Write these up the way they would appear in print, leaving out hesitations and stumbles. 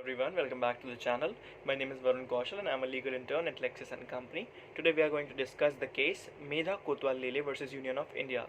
everyone, welcome back to the channel. My name is Varun Kaushal and I'm a legal intern at LEXIS and Company. Today we are going to discuss the case Medha Kotwal Lele versus Union of India.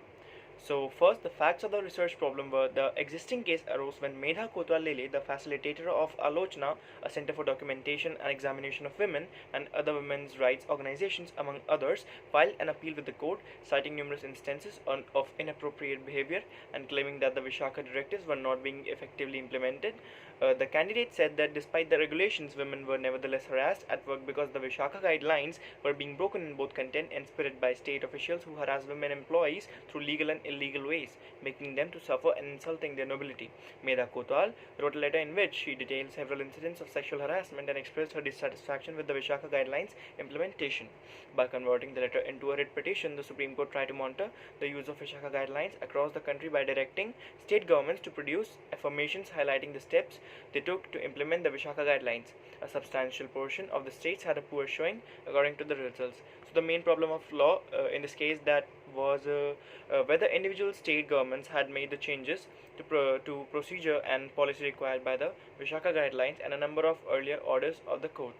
So first, the facts of the research problem were the existing case arose when Medha Kotwal Lele, the facilitator of Alochna, a center for documentation and examination of women and other women's rights organizations, among others, filed an appeal with the court, citing numerous instances of inappropriate behavior and claiming that the Vishaka directives were not being effectively implemented. The candidate said that despite the regulations, women were nevertheless harassed at work because the Vishaka guidelines were being broken in both content and spirit by state officials who harass women employees through legal and illegal ways, making them to suffer and insulting their nobility. Medha Kotwal wrote a letter in which she detailed several incidents of sexual harassment and expressed her dissatisfaction with the Vishaka guidelines implementation. By converting the letter into a writ petition, the Supreme Court tried to monitor the use of Vishaka guidelines across the country by directing state governments to produce affirmations highlighting the steps they took to implement the Vishaka guidelines. A substantial portion of the states had a poor showing according to the results. So the main problem of law in this case that was whether individual state governments had made the changes to procedure and policy required by the Vishaka guidelines and a number of earlier orders of the court.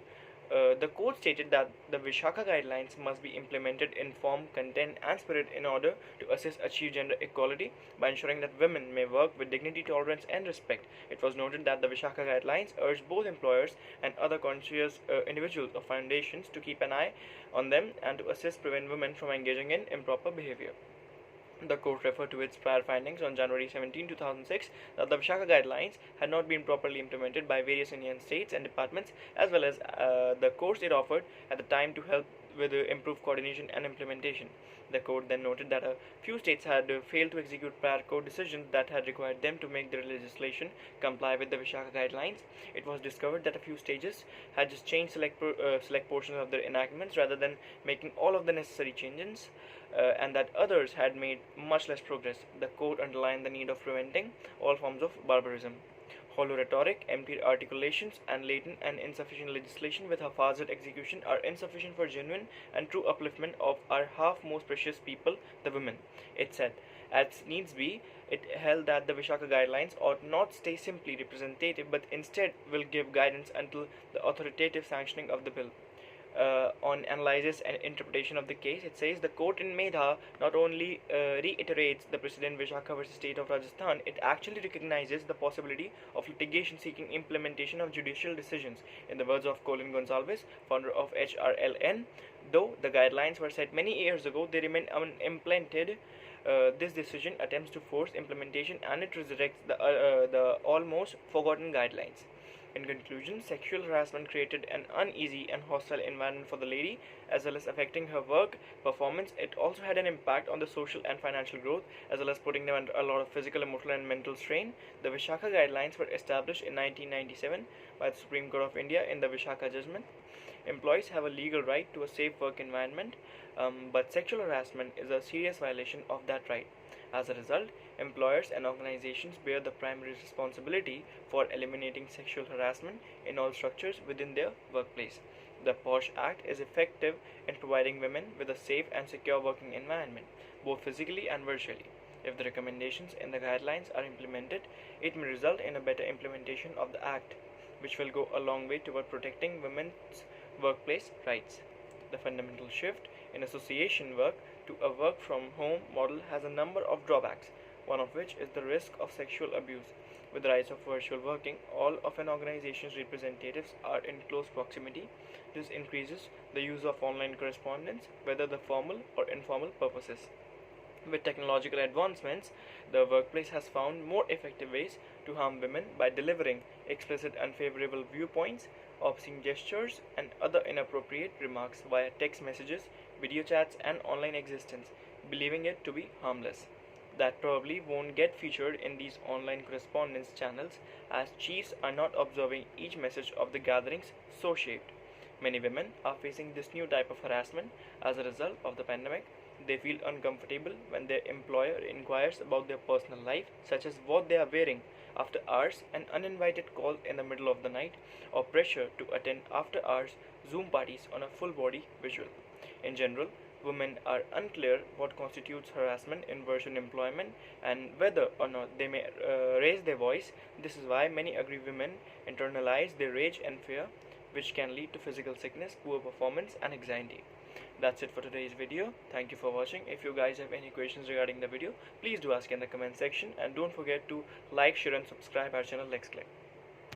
The court stated that the Vishaka guidelines must be implemented in form, content, and spirit in order to assist achieve gender equality by ensuring that women may work with dignity, tolerance, and respect. It was noted that the Vishaka guidelines urged both employers and other conscious individuals or foundations to keep an eye on them and to prevent women from engaging in improper behavior. The court referred to its prior findings on January 17, 2006 that the Vishaka guidelines had not been properly implemented by various Indian states and departments, as well as the course it offered at the time to help with improved coordination and implementation. The court then noted that a few states had failed to execute prior court decisions that had required them to make their legislation comply with the Vishaka guidelines. It was discovered that a few states had just changed select portions of their enactments rather than making all of the necessary changes, and that others had made much less progress. The court underlined the need of preventing all forms of barbarism. Hollow rhetoric, empty articulations, and latent and insufficient legislation with haphazard execution are insufficient for genuine and true upliftment of our half most precious people, the women, it said. As needs be, it held that the Vishaka guidelines ought not stay simply representative but instead will give guidance until the authoritative sanctioning of the bill. On analysis and interpretation of the case, it says the court in Medha not only reiterates the precedent Vishaka versus State of Rajasthan, it actually recognizes the possibility of litigation seeking implementation of judicial decisions. In the words of Colin Gonsalves, founder of HRLN, though the guidelines were set many years ago, they remain unimplemented. This decision attempts to force implementation and it resurrects the almost forgotten guidelines. In conclusion, sexual harassment created an uneasy and hostile environment for the lady, as well as affecting her work performance. It also had an impact on the social and financial growth, as well as putting them under a lot of physical, emotional, and mental strain. The Vishaka guidelines were established in 1997 by the Supreme Court of India in the Vishaka judgment. Employees have a legal right to a safe work environment, but sexual harassment is a serious violation of that right. As a result, employers and organizations bear the primary responsibility for eliminating sexual harassment in all structures within their workplace. The POSH Act is effective in providing women with a safe and secure working environment, both physically and virtually. If the recommendations in the guidelines are implemented, it may result in a better implementation of the Act, which will go a long way toward protecting women's workplace rights. The fundamental shift in association work to a work from home model has a number of drawbacks, one of which is the risk of sexual abuse. With the rise of virtual working, all of an organization's representatives are in close proximity. This increases the use of online correspondence, whether the formal or informal purposes. With technological advancements, the workplace has found more effective ways to harm women by delivering explicit unfavorable viewpoints, obscene gestures, and other inappropriate remarks via text messages, video chats, and online existence, believing it to be harmless. That probably won't get featured in these online correspondence channels, as chiefs are not observing each message of the gatherings so shaped. Many women are facing this new type of harassment as a result of the pandemic. They feel uncomfortable when their employer inquires about their personal life, such as what they are wearing after hours and uninvited calls in the middle of the night, or pressure to attend after hours Zoom parties on a full body visual. In general, women are unclear what constitutes harassment in virtual employment and whether or not they may raise their voice. This is why many angry women internalize their rage and fear, which can lead to physical sickness, poor performance, and anxiety. That's it for today's video. Thank you for watching. If you guys have any questions regarding the video, please do ask in the comment section, and don't forget to like, share, and subscribe our channel LEXCLIQ.